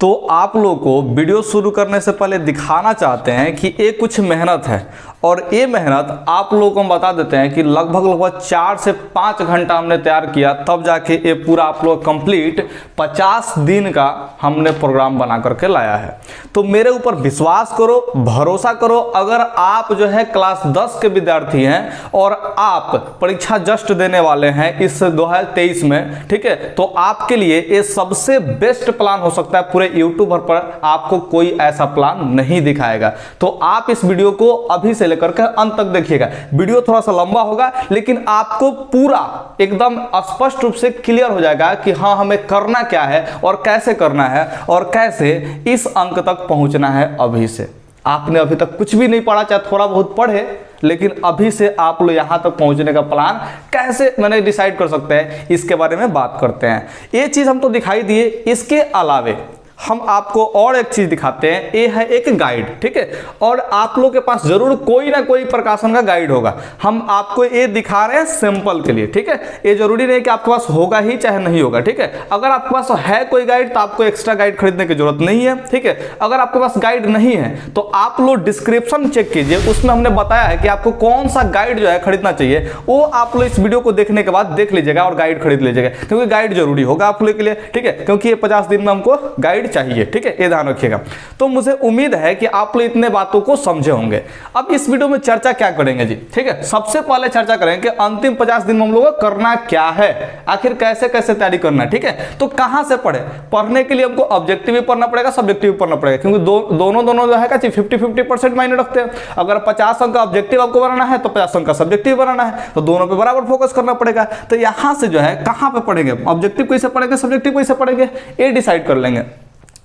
तो आप लोगों को वीडियो शुरू करने से पहले दिखाना चाहते हैं कि ये कुछ मेहनत है, और ये मेहनत आप लोगों को हम बता देते हैं कि लगभग 4 से 5 घंटा हमने तैयार किया, तब जाके ये पूरा आप लोग कंप्लीट 50 दिन का हमने प्रोग्राम बना करके लाया है। तो मेरे ऊपर विश्वास करो, भरोसा करो। अगर आप जो है क्लास 10 के विद्यार्थी हैं और आप परीक्षा जस्ट देने वाले हैं इस 2023 में, ठीक है, तो आपके लिए ये सबसे बेस्ट प्लान हो सकता है। पूरे यूट्यूब पर आपको कोई ऐसा प्लान नहीं दिखाएगा। तो आप इस वीडियो को अभी से लेकर के अंत तक देखिएगा। वीडियो थोड़ा सा लंबा होगा, लेकिन आपको पूरा एकदम स्पष्ट रूप से क्लियर हो जाएगा कि हाँ हमें करना क्या है और कैसे करना है और कैसे इस अंक तक पहुंचना है। अभी से आपने अभी तक कुछ भी नहीं पढ़ा, चाहे थोड़ा बहुत पढ़े, लेकिन अभी से आप लोग यहां तक पहुंचने का प्लान कैसे मैंने डिसाइड कर सकते हैं, इसके बारे में बात करते हैं। ये चीज हम तो दिखाई दिए, इसके अलावे हम आपको और एक चीज दिखाते हैं। ये है एक गाइड, ठीक है, और आप लोग के पास जरूर कोई ना कोई प्रकाशन का गाइड होगा। हम आपको ये दिखा रहे हैं सैंपल के लिए, ठीक है। ये जरूरी नहीं कि आपके पास होगा ही चाहे नहीं होगा, ठीक है। अगर आपके पास है कोई गाइड तो आपको एक्स्ट्रा गाइड खरीदने की जरूरत नहीं है, ठीक है। अगर आपके पास गाइड नहीं है तो आप लोग डिस्क्रिप्शन चेक कीजिए, उसमें हमने बताया है कि आपको कौन सा गाइड जो है खरीदना चाहिए। वो आप लोग इस वीडियो को देखने के बाद देख लीजिएगा और गाइड खरीद लीजिएगा, क्योंकि गाइड जरूरी होगा आप लोग के लिए, ठीक है, क्योंकि ये 50 दिन में हमको गाइड चाहिए, ठीक है, ये ध्यान रखिएगा। तो मुझे उम्मीद है कि आप लोग इतने बातों को समझे होंगे। अब इस वीडियो में चर्चा क्या करेंगे जी, ठीक है। सबसे पहले चर्चा करेंगे कि अंतिम 50 दिन में हम लोगों को करना क्या है, आखिर कैसे कैसे तैयारी करना है, ठीक है। तो कहां से पढ़े? पढ़ने के लिए हमको ऑब्जेक्टिव भी पढ़ना पड़ेगा, सब्जेक्टिव भी पढ़ना पड़ेगा, क्योंकि दोनों जो है 50-50% मायने रखते हैं। अगर 50 अंक का ऑब्जेक्टिव आपको बनाना है तो 50 अंक का सब्जेक्टिव बनाना है, तो दोनों पे बराबर फोकस करना पड़ेगा। तो यहां से जो है कहां पे पढ़ेंगे, ऑब्जेक्टिव कैसे पढ़ेंगे, सब्जेक्टिव कैसे पढ़ेंगे, ये डिसाइड कर लेंगे।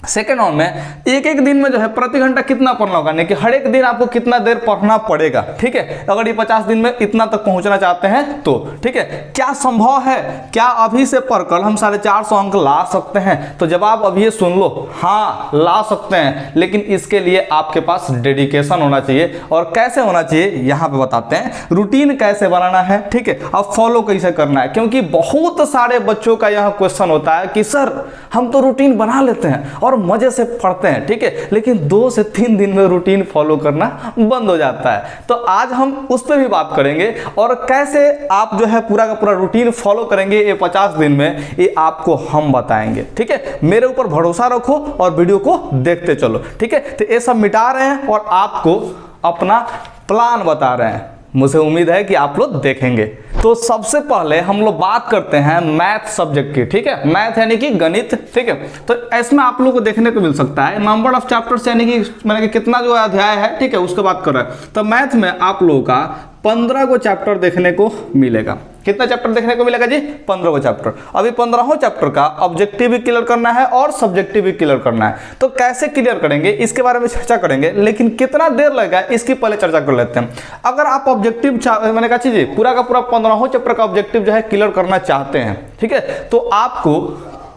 सेकेंड राउंड में एक एक दिन में जो है प्रति घंटा कितना पढ़ना होगा, नहीं कि हर एक दिन आपको कितना देर पढ़ना पड़ेगा, ठीक है। अगर ये 50 दिन में इतना तक पहुंचना चाहते हैं तो, ठीक है। क्या संभव है, क्या अभी से पढ़कर हम 450 अंक ला सकते हैं? तो जवाब अभी सुन लो, हाँ ला सकते हैं, लेकिन इसके लिए आपके पास डेडिकेशन होना चाहिए। और कैसे होना चाहिए यहां पे बताते हैं, रूटीन कैसे बनाना है, ठीक है, अब फॉलो कैसे करना है। क्योंकि बहुत सारे बच्चों का यह क्वेश्चन होता है कि सर हम तो रूटीन बना लेते हैं और मजे से पढ़ते हैं, ठीक है, लेकिन 2 से 3 दिन में रूटीन फॉलो करना बंद हो जाता है। तो आज हम उस पर भी बात करेंगे और कैसे आप जो है पूरा का पूरा रूटीन फॉलो करेंगे ये 50 दिन में, ये आपको हम बताएंगे, ठीक है। मेरे ऊपर भरोसा रखो और वीडियो को देखते चलो, ठीक है। तो ये सब मिटा रहे हैं और आपको अपना प्लान बता रहे हैं। मुझे उम्मीद है कि आप लोग देखेंगे। तो सबसे पहले हम लोग बात करते हैं मैथ सब्जेक्ट की, ठीक है, मैथ यानी कि गणित, ठीक है। तो इसमें आप लोगों को देखने को मिल सकता है नंबर ऑफ चैप्टर्स, यानी कि मैंने कितना जो अध्याय है, ठीक है, उसके बात कर रहा है। तो मैथ में आप लोगों का 15 को चैप्टर देखने को मिलेगा। कितना चैप्टर देखने को मिलेगा जी? 15 को चैप्टर। अभी 15 चैप्टर का ऑब्जेक्टिव भी क्लियर करना है और सब्जेक्टिव भी क्लियर करना है। तो कैसे क्लियर करेंगे इसके बारे में चर्चा करेंगे, लेकिन कितना देर लगेगा इसकी पहले चर्चा कर लेते हैं। अगर आप ऑब्जेक्टिव मैंने कहा चीज पूरा का पूरा 15 चैप्टर का ऑब्जेक्टिव जो है क्लियर करना चाहते हैं, ठीक है, तो आपको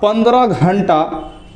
15 घंटा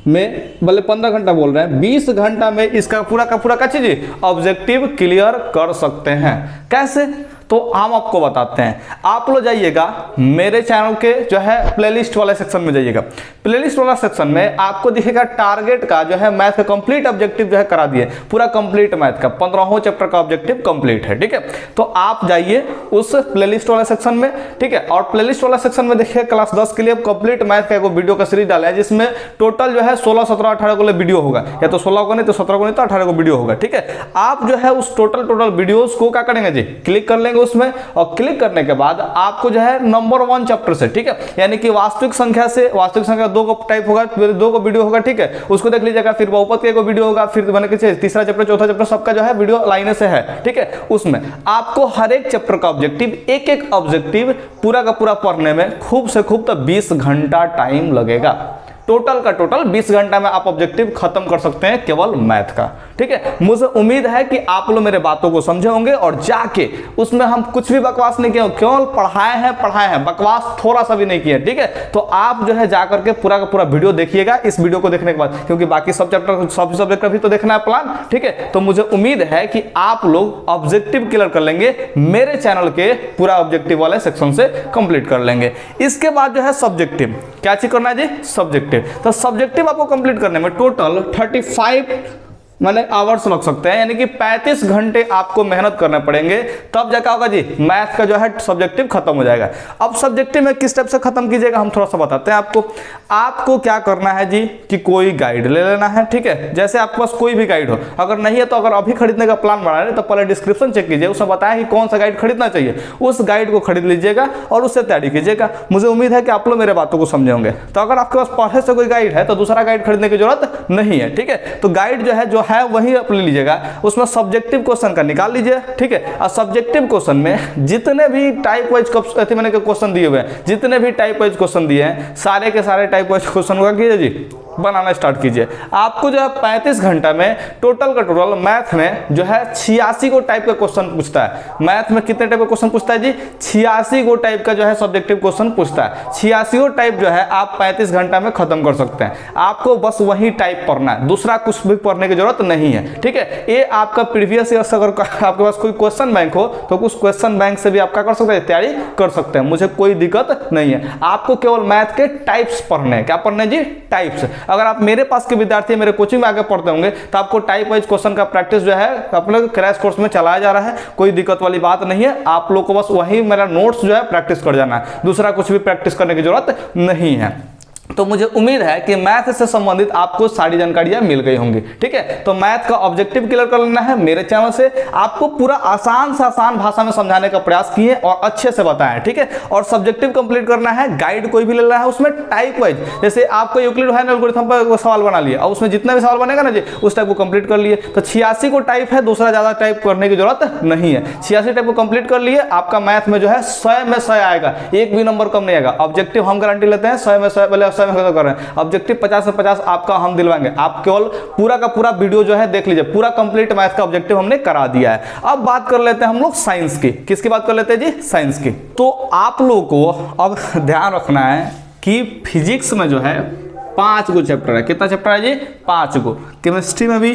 में, भले 15 घंटा बोल रहे हैं, 20 घंटा में इसका पूरा का पूरा क्या चीज ऑब्जेक्टिव क्लियर कर सकते हैं। कैसे? तो हम आपको बताते हैं। आप लोग जाइएगा मेरे चैनल के जो है प्लेलिस्ट वाले सेक्शन में जाइएगा। प्लेलिस्ट वाला सेक्शन में आपको दिखेगा टारगेट का जो है मैथ का कंप्लीट ऑब्जेक्टिव जो है करा दिए, पूरा कंप्लीट मैथ का 15 चैप्टर का ऑब्जेक्टिव कंप्लीट है, ठीक है। तो आप जाइए उस प्लेलिस्ट वाले सेक्शन में, ठीक है, और प्लेलिस्ट वाला सेक्शन में देखिए क्लास 10 के लिए कंप्लीट मैथ का एक वीडियो का सीरीज डाला है, जिसमें टोटल जो है 16, 17, 18 को वीडियो होगा, या तो 16 को नहीं तो 17 को नहीं तो 18 को वीडियो होगा, ठीक है। आप जो है उस टोटल वीडियोस को क्या करेंगे जी, क्लिक कर लेंगे उसमें, और क्लिक करने के बाद आपको जो है नंबर 1 चैप्टर से, ठीक है, यानी कि वास्तविक संख्या से, वास्तविक संख्या 2 को टाइप होगा, फिर 2 को वीडियो होगा, ठीक है, उसको देख लीजिएगा। फिर बहुपद के को वीडियो होगा, फिर मैंने किसी तीसरा चैप्टर, चौथा चैप्टर, सबका जो है वीडियो लाइन से है, ठीक है। उसमें आपको हर एक चैप्टर का ऑब्जेक्टिव, एक एक ऑब्जेक्टिव पूरा का पूरा पढ़ने में खूब से खूब तो 20 घंटा टाइम लगेगा। टोटल का टोटल 20 घंटा में आप ऑब्जेक्टिव खत्म कर सकते हैं केवल मैथ का, ठीक है। मुझे उम्मीद है कि आप लोग मेरे बातों को समझे होंगे और जाके उसमें हम कुछ भी बकवास नहीं किए, केवल पढ़ाए हैं, बकवास थोड़ा सा भी नहीं किए, ठीक है। तो आप जो है जाकर के पूरा का पूरा वीडियो देखिएगा इस वीडियो को देखने के बाद, क्योंकि बाकी सब चैप्टर, सब सब्जेक्ट का भी तो देखना है प्लान, ठीक है। तो मुझे उम्मीद है कि आप लोग ऑब्जेक्टिव क्लियर कर लेंगे, मेरे चैनल के पूरा ऑब्जेक्टिव वाले सेक्शन से कंप्लीट कर लेंगे। इसके बाद जो है सब्जेक्टिव, क्या चीज करना है जी, सब्जेक्टिव। सब्जेक्टिव। तो सब्जेक्टिव आपको कंप्लीट करने में टोटल 35 आवर्स लग सकते हैं, यानी कि 35 घंटे आपको मेहनत करने पड़ेंगे, तब जाकर होगा जी मैथ का जो है सब्जेक्टिव खत्म हो जाएगा। अब सब्जेक्टिव में किस टाइप से खत्म कीजिएगा हम थोड़ा सा बताते हैं आपको क्या करना है जी कि कोई गाइड ले लेना है, ठीक है। जैसे आपके पास कोई भी गाइड हो, अगर नहीं है तो अगर अभी खरीदने का प्लान बना रहे तो पहले डिस्क्रिप्शन चेक कीजिए, उसमें बताया कि कौन सा गाइड खरीदना चाहिए, उस गाइड को खरीद लीजिएगा और उससे तैयारी कीजिएगा। मुझे उम्मीद है कि आप लोग मेरे बातों को समझे होंगे। तो अगर आपके पास पहले से कोई गाइड है तो दूसरा गाइड खरीदने की जरूरत नहीं है, ठीक है। तो गाइड जो है वही आप ले लीजिएगा, उसमें सब्जेक्टिव क्वेश्चन का निकाल लीजिए, ठीक है। और सब्जेक्टिव क्वेश्चन में जितने भी टाइप वाइज क्वेश्चन दिए हुए हैं, जितने भी टाइप वाइज क्वेश्चन दिए हैं, सारे के सारे टाइप वाइज क्वेश्चन का कीजिए जी बनाना स्टार्ट कीजिए। आपको जो है 35 घंटा में टोटल का टोटल मैथ में जो है 86 को टाइप का क्वेश्चन पूछता है। मैथ में कितने टाइप का क्वेश्चन पूछता है जी? 86 को टाइप का जो है सब्जेक्टिव क्वेश्चन पूछता है। 86 टाइप जो है आप 35 घंटा में खत्म कर सकते हैं। आपको बस वही टाइप पढ़ना है, दूसरा कुछ भी पढ़ने की जरूरत नहीं है, ठीक है। ये आपका प्रीवियस ईयर से अगर आपके पास कोई क्वेश्चन बैंक हो तो उस क्वेश्चन बैंक से भी आप क्या कर सकते हैं, तैयारी कर सकते हैं, मुझे कोई दिक्कत नहीं है। आपको केवल मैथ के टाइप्स पढ़ने हैं। क्या पढ़ने जी? टाइप्स। अगर आप मेरे पास के विद्यार्थी मेरे कोचिंग में आगे पढ़ते होंगे तो आपको टाइप वाइज क्वेश्चन का प्रैक्टिस जो है अपने क्रैश कोर्स में चलाया जा रहा है, कोई दिक्कत वाली बात नहीं है। आप लोग को बस वही मेरा नोट्स जो है प्रैक्टिस कर जाना है, दूसरा कुछ भी प्रैक्टिस करने की जरूरत नहीं है। तो मुझे उम्मीद है कि मैथ से संबंधित आपको सारी जानकारियां मिल गई होंगी, ठीक है। तो मैथ का ऑब्जेक्टिव क्लियर कर लेना है। मेरे चैनल से आपको पूरा आसान से आसान भाषा में समझाने का प्रयास किए और अच्छे से बताएं, ठीक है। और सब्जेक्टिव कंप्लीट करना है, गाइड कोई भी ले लेना है, उसमें टाइप वाइज जैसे आपको यूक्लिड है एल्गोरिथम पर सवाल बना लिया और उसमें जितना भी सवाल बनेगा ना जी उस टाइप को कंप्लीट कर लिए। तो 86 को टाइप है, दूसरा ज्यादा टाइप करने की जरूरत नहीं है। 86 टाइप को कंप्लीट कर लिए, आपका मैथ में जो है 100 में 100 आएगा, एक भी नंबर कम नहीं आएगा। ऑब्जेक्टिव हम गारंटी लेते हैं 100 में 100 कर रहे हैं, ऑब्जेक्टिव 50 से 50 आपका हम दिलवाएंगे। आप केवल पूरा का पूरा वीडियो जो है देख लीजिए, पूरा कंप्लीट मैथ का ऑब्जेक्टिव हमने करा दिया है। अब बात कर लेते हैं हम लोग साइंस की। किसकी बात कर लेते हैं जी? साइंस की। तो आप लोगों को अब ध्यान रखना है कि फिजिक्स में जो है 5 गो चैप्टर है। कितना चैप्टर है जी? 5 गो। केमिस्ट्री में भी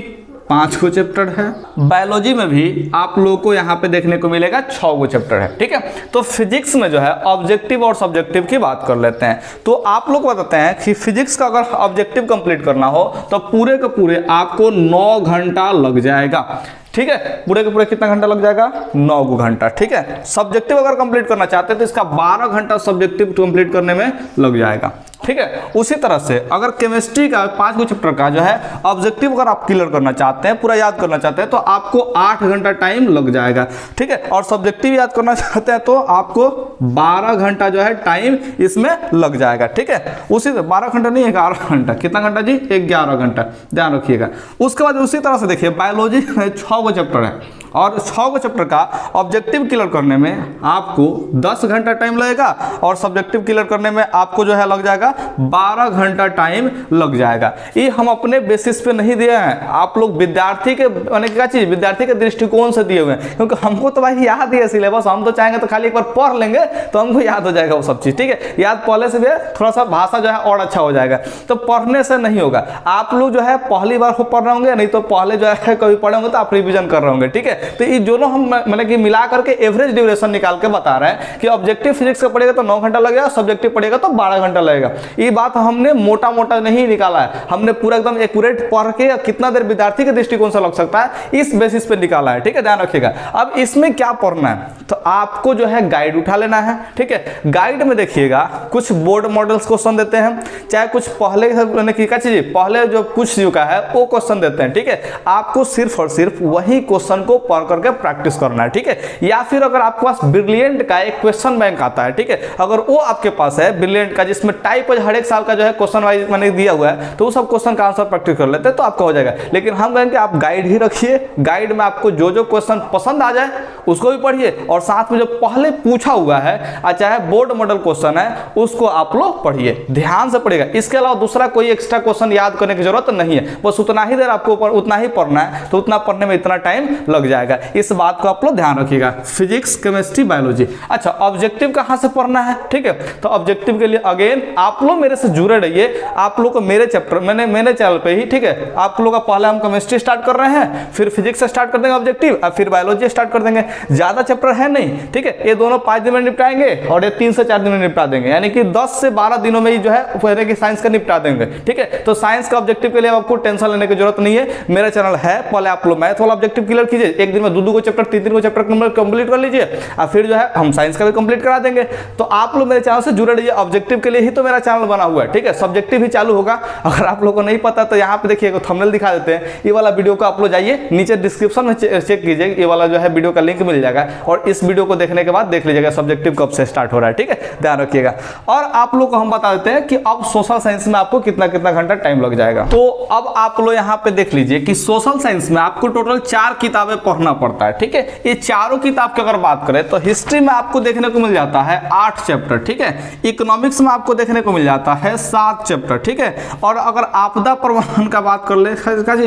5 गो चैप्टर है, बायोलॉजी में भी आप लोगों को यहाँ पे देखने को मिलेगा 6 गो चैप्टर है, ठीक है। तो फिजिक्स में जो है ऑब्जेक्टिव और सब्जेक्टिव की बात कर लेते हैं। तो आप लोग बताते हैं कि फिजिक्स का अगर ऑब्जेक्टिव कंप्लीट करना हो तो पूरे के पूरे आपको 9 घंटा लग जाएगा, ठीक है। पूरे के पूरे कितना घंटा लग जाएगा? 9 घंटा, ठीक है। सब्जेक्टिव अगर कंप्लीट करना चाहते हैं तो इसका 12 घंटा सब्जेक्टिव कंप्लीट करने में लग जाएगा, ठीक है। उसी तरह से अगर केमिस्ट्री का 5 गो चैप्टर का जो है ऑब्जेक्टिव अगर आप क्लियर करना चाहते हैं, पूरा याद करना चाहते हैं तो आपको 8 घंटा टाइम लग जाएगा, ठीक है। और सब्जेक्टिव याद करना चाहते हैं तो आपको 12 घंटा जो है टाइम इसमें लग जाएगा, ठीक है। उसी से 12 घंटा नहीं 11 घंटा। कितना घंटा जी? 11 घंटा, ध्यान रखिएगा। उसके बाद उसी तरह से देखिए बायोलॉजी में 6 गो चैप्टर है और 6 गो चैप्टर का ऑब्जेक्टिव क्लियर करने में आपको 10 घंटा टाइम लगेगा और सब्जेक्टिव क्लियर करने में आपको जो है लग जाएगा 12 घंटा टाइम लग जाएगा। ये हम अपने बेसिस पे नहीं दिए हैं, आप लोग विद्यार्थी के माने क्या चीज विद्यार्थी के दृष्टिकोण से दिए हुए हैं, क्योंकि हमको तो भाई याद ही है सिलेबस। हम तो चाहेंगे तो खाली एक बार पढ़ लेंगे तो हमको याद हो जाएगा वो सब चीज, ठीक है। याद पहले से भी थोड़ा सा भाषा जो है और अच्छा हो जाएगा। तो पढ़ने से नहीं होगा, आप लोग जो है पहली बार पढ़ रहे होंगे, नहीं तो पहले जो है कभी पढ़े होंगे तो आप रिविजन कर रहे होंगे, ठीक है। तो ये दोनों हम मतलब कि मिला करके एवरेज ड्यूरेशन निकाल के बता रहे हैं कि ऑब्जेक्टिव फिजिक्स का पढ़ेगा तो 9 घंटा लगेगा, सब्जेक्टिव पढ़ेगा तो 12 घंटा लगेगा। ये बात हमने मोटा मोटा नहीं निकाला है, हमने पूरा एकदम एक्यूरेट पढ़ के कितना देर विद्यार्थी के दृष्टिकोण से लग सकता है इस बेसिस पे निकाला है, ठीक है। ध्यान रखिएगा। अब इसमें क्या पढ़ना है तो आपको जो है गाइड उठा लेना है, ठीक है। गाइड में देखिएगा कुछ बोर्ड मॉडल्स क्वेश्चन देते हैं, चाहे कुछ पहले क्या चीज पहले जो पूछ चुका है वो क्वेश्चन देते हैं, ठीक है। आपको सिर्फ और सिर्फ वही क्वेश्चन को पढ़ करके प्रैक्टिस करना है, ठीक है। या फिर अगर आपके पास ब्रिलियंट का एक क्वेश्चन बैंक आता है, ठीक है, अगर वो आपके पास है ब्रिलियंट का जिसमें टाइप हर एक साल का जो है क्वेश्चन वाइज मैंने दिया हुआ है तो वो सब क्वेश्चन का आंसर प्रैक्टिस कर लेते हैं तो आपका हो जाएगा। लेकिन हम कहेंगे आप गाइड ही रखिए, गाइड में आपको जो जो क्वेश्चन पसंद आ जाए उसको भी पढ़िए और साथ में जो पहले पूछा हुआ है चाहे बोर्ड मॉडल क्वेश्चन है उसको आप लोग पढ़िए, ध्यान से पढ़िएगा। इसके अलावा दूसरा कोई एक्स्ट्रा क्वेश्चन याद करने की जरूरत नहीं है, बस उतना ही देर आपको उतना ही पढ़ना है, तो उतना पढ़ने में इतना टाइम लग जाए। जाएगा। इस बात को आप लोग ध्यान रखिएगा। Physics, chemistry, biology. अच्छा, ऑब्जेक्टिव कहाँ से पढ़ना है, ठीक है। तो ऑब्जेक्टिव के लिए अगेन आप लोग मेरे से जुड़े रहिए। आप लोग को मेरे चैप्टर मैंने चैनल पे ही, ठीक है, आप लोग का पहले हम केमिस्ट्री स्टार्ट कर रहे हैं, फिर फिजिक्स से स्टार्ट कर देंगे ऑब्जेक्टिव, और फिर बायोलॉजी स्टार्ट कर देंगे। ज्यादा चैप्टर है नहीं, ठीक है, ये दोनों 5 दिन में निपटाएंगे और ये 3 से 4 दिन में निपटा देंगे, यानी कि 10 से 12 दिनों में ही जो है पहले की साइंस का निपटा देंगे, ठीक है। तो साइंस का ऑब्जेक्टिव के लिए आपको टेंशन लेने की जरूरत नहीं है, मेरा चैनल है। पहले आप लोग मैथ वाला ऑब्जेक्टिव क्लियर कीजिए, एक दिन में 2-2 को चैप्टर, 3-3 को चैप्टर कंप्लीट कर लीजिए, और फिर जो है हम साइंस का भी कंप्लीट करा देंगे। तो आप लोग मेरे चैनल से जुड़े रहिए, ऑब्जेक्टिव के लिए ही तो मेरा चैनल बना हुआ है, ठीक है। सब्जेक्टिव भी चालू होगा। अगर आप लोगों को नहीं पता तो यहाँ पे देखिए थंबनेल दिखा देते हैं, ये वाला वीडियो को आप लोग जाइए नीचे डिस्क्रिप्शन में चेक कीजिए, ये वाला जो है वीडियो का लिंक मिल जाएगा, और इस वीडियो को देखने के बाद देख लीजिएगा सब्जेक्टिव कब से स्टार्ट हो रहा है, ठीक है, ध्यान रखिएगा। और आप लोग को हम बता देते हैं कि अब सोशल साइंस में आपको कितना कितना घंटा टाइम लग जाएगा। तो अब आप लोग यहाँ पे देख लीजिए कि सोशल साइंस में आपको टोटल 4 किताबें पढ़ना पड़ता है, ठीक है। ये चारों किताब की अगर बात करें तो हिस्ट्री में आपको देखने को मिल जाता है 8 चैप्टर, ठीक है। इकोनॉमिक्स में आपको देखने को मिल जाता है 7 चैप्टर, ठीक है। और अगर आपदा प्रबंधन का बात कर ले,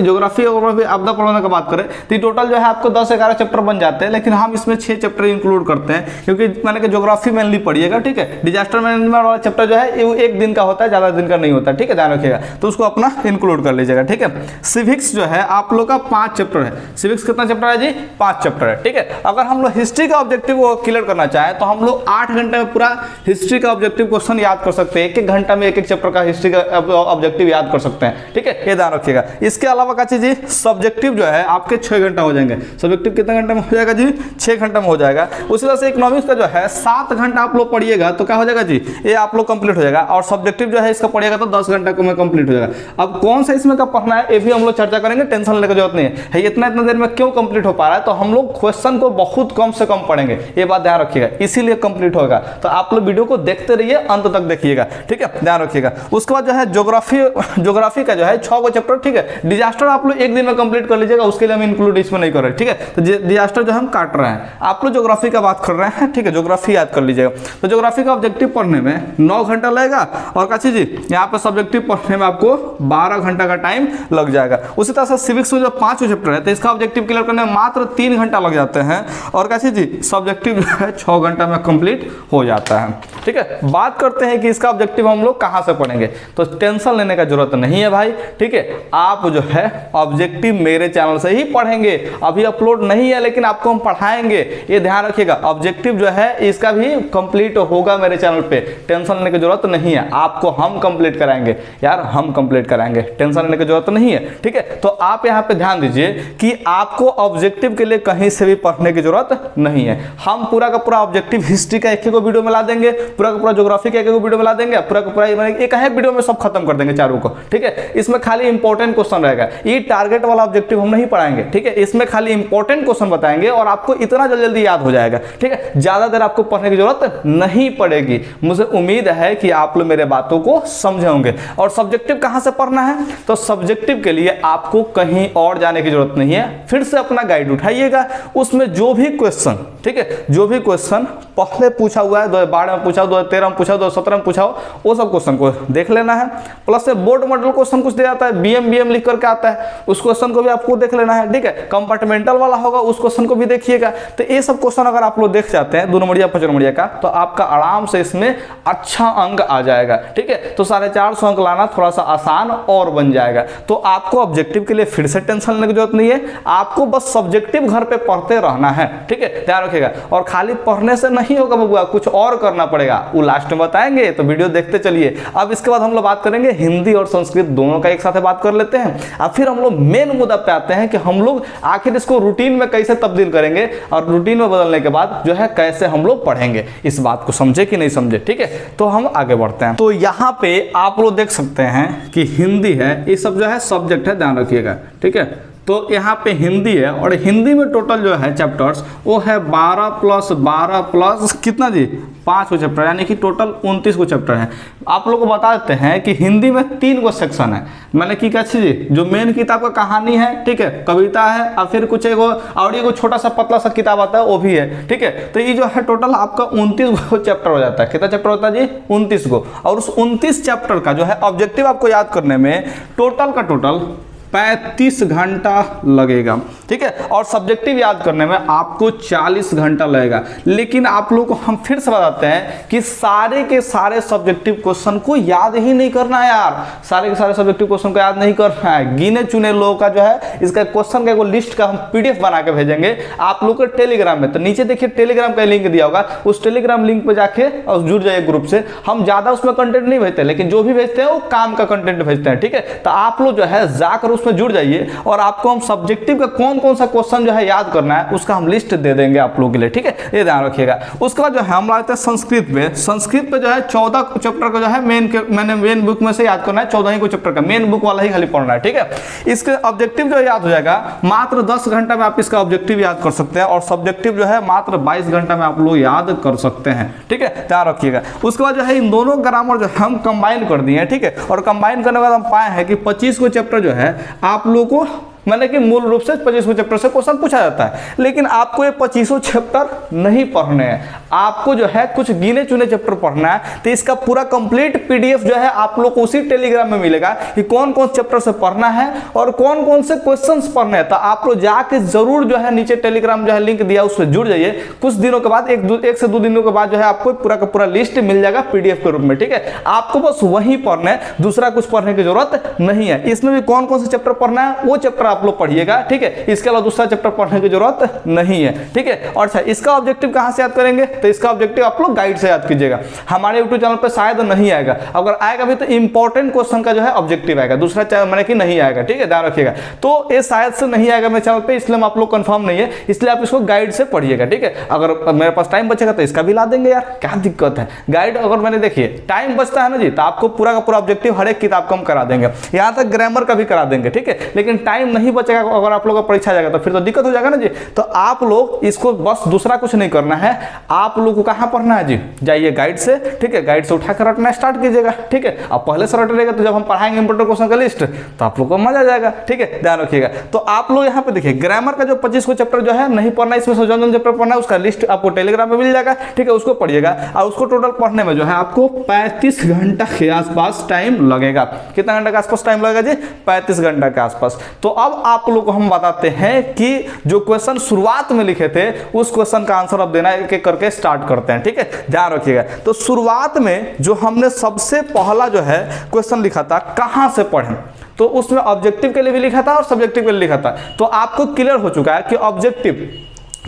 ज्योग्राफी और आपदा प्रबंधन का बात करें तो टोटल जो है आपको 10-11 चैप्टर बन जाते हैं, लेकिन हम इसमें 6 चैप्टर इंक्लूड करते हैं, क्योंकि मैंने कि ज्योग्राफी मेनली पढ़िएगा, ठीक है। डिजास्टर मैनेजमेंट वाला चैप्टर जो है ये 1 दिन का होता है, ज्यादा दिन का नहीं होता, ठीक है, ध्यान रखिएगा। तो उसको अपना इंक्लूड कर लीजिएगा, ठीक है। सिविक्स जो है आप लोग का 5 चैप्टर है। सिविक्स कितना चैप्टर है जी? 5 चैप्टर है, ठीक है। अगर हम लोग हिस्ट्री का ऑब्जेक्टिव को क्लियर करना चाहें तो हम लोग 8 घंटे में पूरा हिस्ट्री का ऑब्जेक्टिव क्वेश्चन याद कर सकते हैं। 1-1 घंटा में 1-1 चैप्टर का हिस्ट्री का ऑब्जेक्टिव याद कर सकते हैं, ठीक है, ये ध्यान रखिएगा। इसके अलावा क्या चीज, सब्जेक्टिव जो है आपके 6 घंटा हो जाएंगे। सब्जेक्टिव कितने घंटे में हो जाएगा जी? 6 घंटा में हो जाएगा। उसी तरह से इकोनॉमिक्स का जो है 7 घंटा आप लोग पढ़िएगा तो क्या हो जाएगा जी, ये आप लोग कंप्लीट हो जाएगा। और सब्जेक्टिव जो है इसका पढ़िएगा तो 10 घंटा में कंप्लीट हो जाएगा। अब कौन सा इसमें का पढ़ना है ये भी हम लोग चर्चा करेंगे, टेंशन लेने की जरूरत नहीं है। इतना देर में क्यों कंप्लीट हो पा रहा है, तो हम लोग क्वेश्चन को बहुत कम से कम पढ़ेंगे, ये बात ध्यान रखिएगा, इसीलिए कंप्लीट होगा। तो आप लोग वीडियो को देखते रहिए, अंत तक देखिएगा, ठीक है, ध्यान रखिएगा। उसके बाद जो है ज्योग्राफी का जो है 6 चैप्टर, ठीक है। डिजास्टर आप लोग 1 दिन में कंप्लीट कर लीजिएगा, उसके लिए हम इंक्लूड इसमें नहीं कर रहे, ठीक है। तो डिजास्टर जो हम काट रहे हैं, आप लोग ज्योग्राफी का बात कर रहे हैं, ठीक है, ज्योग्राफी याद कर लीजिएगा। तो ज्योग्राफी का ऑब्जेक्टिव पढ़ने में 9 घंटा लगेगा, और क्या चीज यहाँ पे सब्जेक्टिव पढ़ने में आपको 12 घंटा का टाइम लग जाएगा। उसी तरह से सिविक्स में जो 5 चैप्टर है तो इसका ऑब्जेक्टिव क्लियर करने में मात्र 3 घंटा लग जाते हैं, और क्या चीज सब्जेक्टिव जो है 6 घंटा में कंप्लीट हो जाता है, ठीक है। बात करते हैं कि इसका ऑब्जेक्टिव हम लोग कहां से पढ़ेंगे, तो टेंशन लेने का जरूरत नहीं है भाई, ठीक है। आप जो है ऑब्जेक्टिव मेरे चैनल से ही पढ़ेंगे, अभी अपलोड नहीं है लेकिन आपको हम पढ़ाएंगे, ये ध्यान रखिएगा। ऑब्जेक्टिव जो है इसका भी कंप्लीट होगा मेरे चैनल पे, टेंशन लेने की जरूरत नहीं है, आपको हम कंप्लीट कराएंगे यार, हम कंप्लीट कराएंगे, टेंशन लेने की जरूरत नहीं है, ठीक है। तो आप यहाँ पे ध्यान दीजिए कि आपको ऑब्जेक्टिव के लिए कहीं से भी पढ़ने की जरूरत नहीं है। हम पूरा का पूरा ऑब्जेक्टिव हिस्ट्री का एक को वीडियो में ला देंगे, पूरा का पूरा ज्योग्राफी का एक वीडियो में ला देंगे, पूरा का पूरा एक है वीडियो में सब खत्म कर देंगे चारों को, ठीक है। इसमें खाली इंपॉर्टेंट क्वेश्चन रहेगा, ये टारगेट वाला ऑब्जेक्टिव हम नहीं पढ़ाएंगे, ठीक है। इसमें खाली इंपॉर्टेंट क्वेश्चन बताएंगे और आपको इतना जल्दी जल्दी याद हो जाएगा, ठीक है। ज्यादा देर आपको पढ़ने की जरूरत नहीं पड़ेगी। मुझे उम्मीद है कि आप लोग मेरे बातों को समझे होंगे। और सब्जेक्टिव कहां से पढ़ना है, तो सब्जेक्टिव के लिए आपको कहीं और जाने की जरूरत नहीं है, फिर से अपना गाइड उठाइएगा, उसमें जो भी क्वेश्चन, ठीक है, जो भी क्वेश्चन पहले पूछा हुआ है, 2012 में पूछा, 2013 में पूछा, 2017 में पूछा हो, वो सब क्वेश्चन को देख लेना है। प्लस से बोर्ड मॉडल क्वेश्चन कुछ दे जाता है, बीएम लिख करके आता है, उस क्वेश्चन को भी आपको देख लेना है, ठीक है। कंपार्टमेंटल वाला होगा, उस क्वेश्चन को भी देखिएगा। तो ये सब क्वेश्चन अगर आप लोग देख जाते हैं 2 नंबरिया 5 नंबरिया का, तो आपका आराम से इसमें अच्छा अंक आ जाएगा, ठीक है। तो 450 अंक लाना थोड़ा सा आसान और बन जाएगा। तो आपको ऑब्जेक्टिव के लिए फिर से टेंशन लेने की जरूरत नहीं है, आपको बस सब्जेक्टिव घर पे पढ़ते रहना है, ठीक है, ध्यान रखिएगा। और खाली पढ़ने से नहीं होगा बबुआ, कुछ और करना पड़ेगा, वो लास्ट में बताएंगे, तो वीडियो देखते चलिए। अब इसके बाद हम लोग बात करेंगे हिंदी और संस्कृत दोनों का एक साथ बात कर लेते हैं, और फिर हम लोग मेन मुद्दा पे आते हैं कि हम लोग आखिर इसको रूटीन में कैसे तब्दील करेंगे, और रूटीन में बदलने के बाद जो है कैसे हम लोग पढ़ेंगे, इस बात को समझे कि नहीं समझे, ठीक है। तो हम आगे बढ़ते हैं। तो यहाँ पे आप लोग देख सकते हैं कि हिंदी है, ये सब जो है सब्जेक्ट है, ध्यान रखिएगा, ठीक है। तो यहाँ पे हिंदी है, और हिंदी में टोटल जो है चैप्टर्स वो है 12 + 12 प्लस कितना जी 5 को चैप्टर, यानी कि टोटल 29 को चैप्टर है। आप लोग को बता देते हैं कि हिंदी में 3 को सेक्शन है, मैंने की क्या जी, जो मेन किताब का कहानी है, ठीक है, कविता है, और फिर कुछ एक और ये छोटा सा पतला सा किताब आता है वो भी है, ठीक है। तो ये जो है टोटल आपका 29 को चैप्टर हो जाता है। कितना चैप्टर होता है जी? 29 को। और उस 29 चैप्टर का जो है ऑब्जेक्टिव आपको याद करने में टोटल का टोटल 35 घंटा लगेगा, ठीक है। और सब्जेक्टिव याद करने में आपको 40 घंटा लगेगा। लेकिन आप लोगों को हम फिर से बताते हैं कि सारे के सारे सब्जेक्टिव क्वेश्चन को याद ही नहीं करना है यार, सारे के सारे सब्जेक्टिव क्वेश्चन को याद नहीं करना है। गिने चुने लोगों का जो है इसका क्वेश्चन का लिस्ट का हम पीडीएफ बना के भेजेंगे आप लोग को टेलीग्राम में। तो नीचे देखिए टेलीग्राम का लिंक दिया होगा, उस टेलीग्राम लिंक पे जाके और जुड़ जाइए ग्रुप से। हम ज्यादा उसमें कंटेंट नहीं भेजते, लेकिन जो भी भेजते हैं वो काम का कंटेंट भेजते हैं, ठीक है। तो आप लोग जो है जाकर उसमें जुड़ जाइए और आपको हम सब्जेक्टिव का कौन कौन सा क्वेश्चन जो है याद करना है उसका हम लिस्ट दे देंगे आप लोगों के लिए, ठीक है। ये ध्यान रखिएगा। उसके बाद जो है हम आते हैं संस्कृत पे। संस्कृत पे जो है 14 चैप्टर का जो है मेन बुक में से याद करना है, 14 ही को चैप्टर का मेन बुक वाला ही खाली पढ़ना है, ठीक है। इसके ऑब्जेक्टिव जो याद हो जाएगा मात्र 10 घंटा में आप इसका ऑब्जेक्टिव याद कर सकते हैं और सब्जेक्टिव जो है मात्र 22 घंटा में आप लोग याद कर सकते हैं, ठीक है। ध्यान रखिएगा। उसके बाद जो है इन दोनों ग्रामर जो हम कंबाइन कर दिए हैं, ठीक है। और कंबाइन करने के बाद हम पाए हैं कि 25 को चैप्टर जो है आप लोगों को मैंने कि मूल रूप से 25 चैप्टर से क्वेश्चन पूछा जाता है। लेकिन आपको ये 25 चैप्टर नहीं पढ़ने हैं, आपको जो है कुछ गिने चुने चैप्टर पढ़ना है। तो इसका पूरा कंप्लीट पीडीएफ जो है आप लोग को उसी टेलीग्राम में मिलेगा कि कौन कौन चैप्टर से पढ़ना है और कौन कौन से क्वेश्चंस पढ़ने हैं। तो आप लोग जाके जरूर जो है नीचे टेलीग्राम जो है लिंक दिया उससे जुड़ जाइए। कुछ दिनों के बाद एक से दो दिनों के बाद जो है आपको पूरा का पूरा लिस्ट मिल जाएगा पीडीएफ के रूप में, ठीक है। आपको बस वही पढ़ना है, दूसरा कुछ पढ़ने की जरूरत नहीं है। इसमें भी कौन कौन से चैप्टर पढ़ना है वो चैप्टर आप लोग पढ़िएगा, ठीक है। इसके अलावा दूसरा चैप्टर पढ़ने की जरूरत नहीं है, ठीक है। और अच्छा इसका ऑब्जेक्टिव कहां से याद करेंगे, तो इसका ऑब्जेक्टिव आप लोग गाइड से याद कीजिएगा। हमारे यूट्यूब चैनल पे शायद नहीं आएगा, अगर आएगा भी तो इंपॉर्टेंट क्वेश्चन का जो है ऑब्जेक्टिव आएगा, दूसरा मैंने कि नहीं आएगा, ठीक है। ध्यान रखिएगा। तो ये शायद से नहीं आएगा मेरे चैनल पे, इसलिए आप लोग कंफर्म नहीं है, इसलिए आप इसको गाइड से पढ़िएगा, ठीक है। अगर मेरे पास टाइम बचेगा तो इसका भी ला देंगे यार, क्या दिक्कत है। गाइड अगर मैंने देखिए टाइम बचता है ना जी, तो आपको पूरा का पूरा ऑब्जेक्टिव हर एक किताब को हम करा देंगे, यहाँ तक ग्रामर का भी करा देंगे, ठीक है। लेकिन टाइम नहीं बचेगा, अगर आप लोग का परीक्षा जाएगा तो फिर तो दिक्कत हो जाएगा ना जी। तो आप लोग इसको बस दूसरा कुछ नहीं करना है, आप लोग को कहां पढ़ना है जी, जाइए गाइड से, ठीक है। गाइड से उठाकर रटना स्टार्ट कीजिएगा, ठीक है। अब पहले से रट रहेगा तो जब हम पढ़ाएंगे इंपोर्टेंट क्वेश्चन का लिस्ट तो आप लोग को मजा आ जाएगा, ठीक है। ध्यान रखिएगा। तो आप लोग यहाँ पे देखिए ग्रामर का जो 25 को चैप्टर जो है नहीं पढ़ना, इसमें से जो चैप्टर पढ़ना है उसका लिस्ट आपको टेलीग्राम में मिल जाएगा, ठीक है। उसको पढ़िएगा और उसको टोटल पढ़ने में जो है आपको 35 घंटा के आसपास टाइम लगेगा। कितना घंटा के आसपास टाइम लगेगा जी, 35 घंटा के आसपास। तो अब आप लोग को हम बताते हैं कि जो क्वेश्चन शुरुआत में लिखे थे उस क्वेश्चन का आंसर अब देना एक एक करके स्टार्ट करते हैं, ठीक है। ध्यान रखिएगा। तो शुरुआत में जो हमने सबसे पहला जो है क्वेश्चन लिखा था कहां से पढ़ें, तो उसमें ऑब्जेक्टिव के लिए भी लिखा था और सब्जेक्टिव के लिए लिखा था। तो आपको क्लियर हो चुका है कि ऑब्जेक्टिव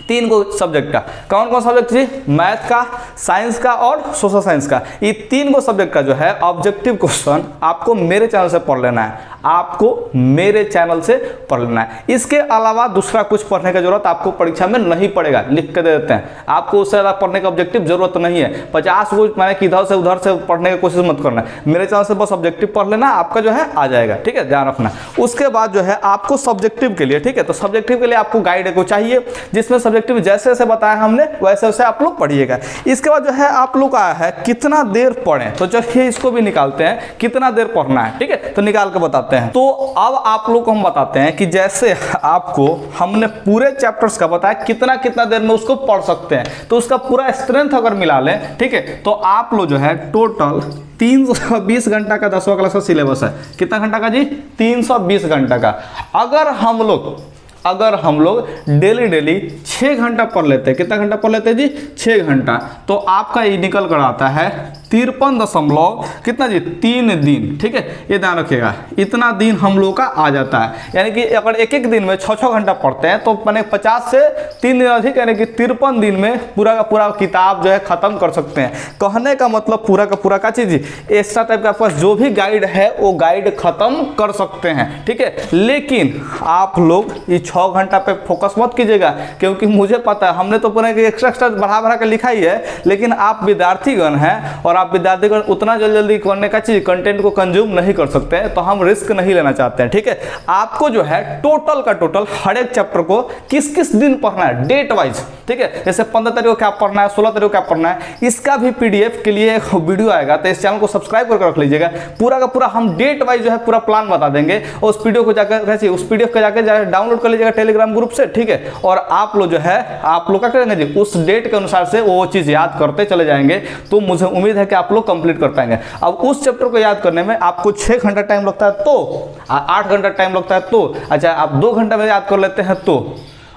3 को सब्जेक्ट का, कौन कौन सब्जेक्ट जी, मैथ का, साइंस का और सोशल साइंस का, ये 3 को सब्जेक्ट का जो है ऑब्जेक्टिव क्वेश्चन आपको मेरे चैनल से पढ़ लेना है, आपको मेरे चैनल से पढ़ लेना है। इसके अलावा दूसरा कुछ पढ़ने की जरूरत आपको परीक्षा में नहीं पड़ेगा, लिख के दे देते हैं। आपको उससे ज़्यादा पढ़ने का ऑब्जेक्टिव जरूरत नहीं है। 50 को मैंने कि इधर से उधर से पढ़ने की कोशिश मत करना, मेरे चैनल से बस ऑब्जेक्टिव पढ़ लेना, आपका जो है आ जाएगा, ठीक है। ध्यान रखना। उसके बाद जो है आपको सब्जेक्टिव के लिए, ठीक है, तो सब्जेक्टिव के लिए आपको गाइड को चाहिए जिसमें सब्जेक्टिव जैसे जैसे बताया हमने वैसे वैसे आप लोग पढ़िएगा। इसके बाद जो है आप लोग आया है कितना देर पढ़ें, तो चलिए इसको भी निकालते हैं, कितना देर पढ़ना है, ठीक है। तो निकाल के बताते हैं। तो अब आप लोग को हम बताते हैं कि जैसे आपको हमने पूरे चैप्टर्स का बताया कितना कितना देर में उसको पढ़ सकते हैं, तो उसका पूरा स्ट्रेंथ अगर मिला लें, ठीक है, तो आप लोग जो है टोटल 320 घंटा का 10वां क्लास का सिलेबस है। कितना घंटा का जी, 320 घंटा का। अगर हम लोग डेली 6 घंटा पढ़ लेते हैं, कितना घंटा पढ़ लेते हैं जी, 6 घंटा, तो आपका ये निकल कर आता है 53 कितना जी, 3 दिन, ठीक है। ये ध्यान रखिएगा, इतना दिन हम लोग का आ जाता है। यानी कि अगर एक एक दिन में 6-6 घंटा पढ़ते हैं तो मैंने 50 से 3 दिन अधिक, यानी कि 53 दिन में पूरा का पूरा किताब जो है खत्म कर सकते हैं। कहने का मतलब पूरा का पूरा का चीज एक्स्ट्रा टाइप का आपके पास जो भी गाइड है वो गाइड खत्म कर सकते हैं, ठीक है। लेकिन आप लोग ये 6 घंटा पे फोकस मत कीजिएगा, क्योंकि मुझे पता है हमने तो पूरा एक्स्ट्रा बढ़ा के लिखा ही है, लेकिन आप विद्यार्थीगण हैं और आप विद्यार्थीगण उतना जल्दी करने का चीज कंटेंट को कंज्यूम नहीं कर सकते हैं, तो हम रिस्क नहीं लेना चाहते हैं, ठीक है। आपको जो है टोटल का टोटल हर एक चैप्टर को किस किस दिन पढ़ना है डेट वाइज, ठीक है। जैसे 15 तारीख को क्या पढ़ना है, 16 तारीख को क्या पढ़ना है, इसका भी पीडीएफ के लिए एक वीडियो आएगा, तो इस चैनल को सब्सक्राइब करके रख लीजिएगा। पूरा का पूरा हम डेट वाइज जो है पूरा प्लान बता देंगे, और उस वीडियो को जाकर उस पीडीएफ को जाकर डाउनलोड कर लीजिएगा लीजिएगा टेलीग्राम ग्रुप से, ठीक है। और आप लोग जो है आप लोग क्या करेंगे जी, उस डेट के अनुसार से वो चीज़ याद करते चले जाएंगे, तो मुझे उम्मीद है कि आप लोग कंप्लीट कर पाएंगे। अब उस चैप्टर को याद करने में आपको 6 घंटा टाइम लगता है तो 8 घंटा टाइम लगता है तो अच्छा आप 2 घंटा में याद कर लेते हैं तो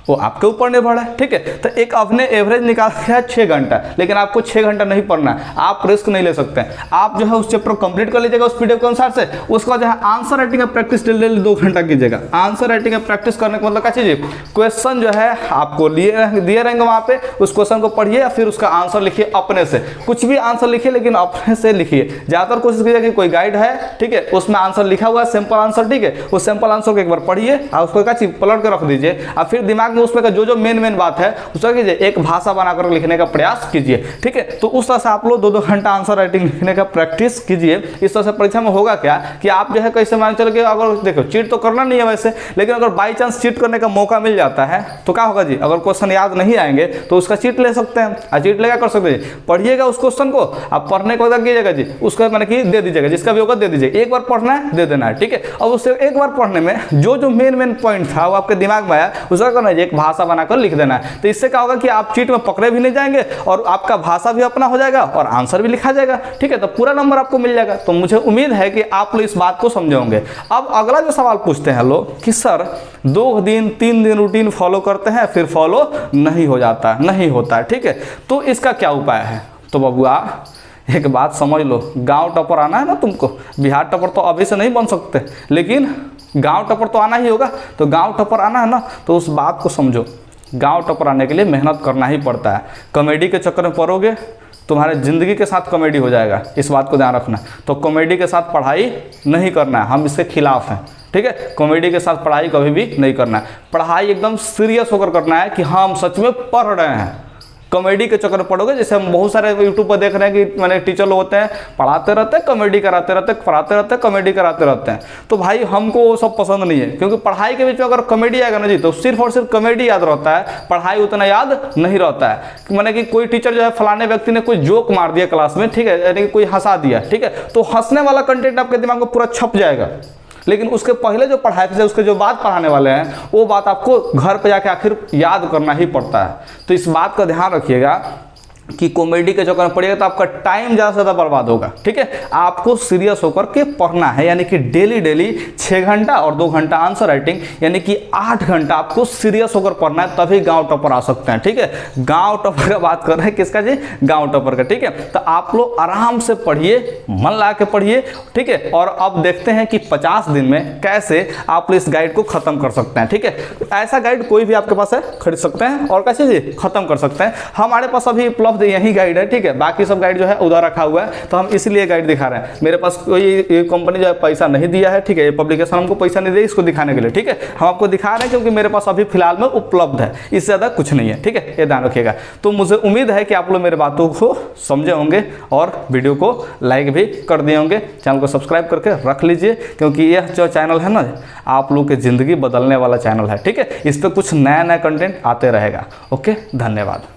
वो आपके ऊपर निर्भर है, ठीक है। तो एक आपने एवरेज निकाल के है 6 घंटा, लेकिन आपको 6 घंटा नहीं पढ़ना है, आप रिस्क नहीं ले सकते हैं। आप जो है उस चैप्टर को कंप्लीट कर लीजिएगा उस पीडीएफ के अनुसार से। उसके बाद जो है आंसर राइटिंग का प्रैक्टिस डेली 2 घंटा कीजिएगा। आंसर राइटिंग का प्रैक्टिस करने का मतलब क्या चीज़, क्वेश्चन जो है आपको दिए रहेंगे वहाँ पे, उस क्वेश्चन को पढ़िए या फिर उसका आंसर लिखिए अपने से। कुछ भी आंसर लिखिए लेकिन अपने से लिखिए। ज़्यादातर कोशिश कीजिए कि कोई गाइड है, ठीक है, उसमें आंसर लिखा हुआ है सिंपल आंसर, ठीक है, उस सिंपल आंसर को एक बार पढ़िए और उसको क्या चीज़ पलट कर रख दीजिए और फिर दिमाग में उसमें जो जो मेन बात है उसका कीजिए एक भाषा बनाकर लिखने का प्रयास कीजिए, ठीक है। तो उस तरह से आप लोग 2-2 घंटा आंसर राइटिंग लिखने का प्रैक्टिस कीजिए। इस तरह से परीक्षा में होगा क्या कि आप जो है कैसे मान चल के, अगर देखो चीट तो करना नहीं है वैसे, लेकिन अगर बाई चांस चीट करने का मौका मिल जाता है तो क्या होगा जी, अगर क्वेश्चन याद नहीं आएंगे तो उसका चीट ले सकते हैं। और चीट ले क्या कर सकते हैं, पढ़िएगा उस क्वेश्चन को, आप पढ़ने को कीजिएगा जी, उसका मैंने कि दे दीजिएगा, जिसका भी होगा दे दीजिएगा। एक बार पढ़ना है दे देना है, ठीक है। अब उससे एक बार पढ़ने में जो जो मेन पॉइंट था वो आपके दिमाग में आया, उसका करना है एक भाषा बनाकर लिख देना है। तो इससे क्या होगा कि आप चीट में पकड़े भी नहीं जाएंगे और आपका भाषा भी अपना हो जाएगा और आंसर भी लिखा जाएगा, ठीक है। तो पूरा नंबर आपको मिल जाएगा। तो मुझे उम्मीद है कि आप लोग इस बात को समझोगे। अब अगला जो सवाल पूछते हैं लोग कि सर 2 दिन 3 दिन रूटीन फॉलो करते हैं फिर फॉलो नहीं हो जाता, नहीं होता है, ठीक है, तो इसका क्या उपाय है। तो बबुआ एक बात समझ लो, गांव टॉपर आना है ना तुमको, बिहार टॉपर तो अभी से नहीं बन सकते, लेकिन गांव टॉपर तो आना ही होगा। तो गांव टॉपर आना है ना, तो उस बात को समझो, गांव टॉपर आने के लिए मेहनत करना ही पड़ता है। कॉमेडी के चक्कर में पढ़ोगे तुम्हारे ज़िंदगी के साथ कॉमेडी हो जाएगा, इस बात को ध्यान रखना। तो कॉमेडी के साथ पढ़ाई नहीं करना है, हम इसके खिलाफ हैं, ठीक है। कॉमेडी के साथ पढ़ाई कभी भी नहीं करना है। पढ़ाई एकदम सीरियस होकर करना है कि हाँ हम सच में पढ़ रहे हैं। कॉमेडी के चक्कर में पढ़ोगे, जैसे हम बहुत सारे यूट्यूब पर देख रहे हैं कि मैंने टीचर लोग होते हैं पढ़ाते रहते हैं कॉमेडी कराते रहते हैं, पढ़ाते रहते हैं कॉमेडी कराते रहते हैं। तो भाई हमको वो सब पसंद नहीं है, क्योंकि पढ़ाई के बीच में अगर कॉमेडी आएगा ना जी तो सिर्फ और सिर्फ कॉमेडी याद रहता है, पढ़ाई उतना याद नहीं रहता है। मैंने कि कोई टीचर जो है फलाने व्यक्ति ने कोई जोक मार दिया क्लास में, ठीक है, यानी कि कोई हंसा दिया, ठीक है, तो हंसने वाला कंटेंट आपके दिमाग में पूरा छप जाएगा, लेकिन उसके पहले जो पढ़ाए थे, उसके जो बात पढ़ाने वाले हैं वो बात आपको घर पे जाके आखिर याद करना ही पड़ता है। तो इस बात का ध्यान रखिएगा कि कॉमेडी के चक्कर में पढ़िएगा तो आपका टाइम ज़्यादा से ज़्यादा बर्बाद होगा, ठीक है। आपको सीरियस होकर के पढ़ना है, यानी कि डेली 6 घंटा और 2 घंटा आंसर राइटिंग, यानी कि 8 घंटा आपको सीरियस होकर पढ़ना है, तभी गांव टॉपर आ सकते हैं, ठीक है। गांव टॉपर का बात कर रहे हैं, किसका जी, गांव टॉपर का, ठीक है। तो आप लोग आराम से पढ़िए, मन लगा के पढ़िए, ठीक है। और अब देखते हैं कि 50 दिन में कैसे आप इस गाइड को खत्म कर सकते हैं, ठीक है। ऐसा गाइड कोई भी आपके पास है खरीद सकते हैं और कैसे जी खत्म कर सकते हैं। हमारे पास अभी यही गाइड है, ठीक है, बाकी सब गाइड जो है उधर रखा हुआ है, तो हम इसलिए गाइड दिखा रहे हैं। मेरे पास कोई कंपनी जो है पैसा नहीं दिया है, ठीक है, ये पब्लिकेशन हमको पैसा नहीं दिया इसको दिखाने के लिए, ठीक है। हम आपको दिखा रहे हैं क्योंकि मेरे पास अभी फिलहाल में उपलब्ध है, इससे ज़्यादा कुछ नहीं है, ठीक है, ये ध्यान रखिएगा। तो मुझे उम्मीद है कि आप लोग मेरे बातों को समझे होंगे और वीडियो को लाइक भी कर दिए होंगे। चैनल को सब्सक्राइब करके रख लीजिए, क्योंकि यह जो चैनल है ना आप लोग की ज़िंदगी बदलने वाला चैनल है, ठीक है। इस पर कुछ नया कंटेंट आते रहेगा। ओके, धन्यवाद।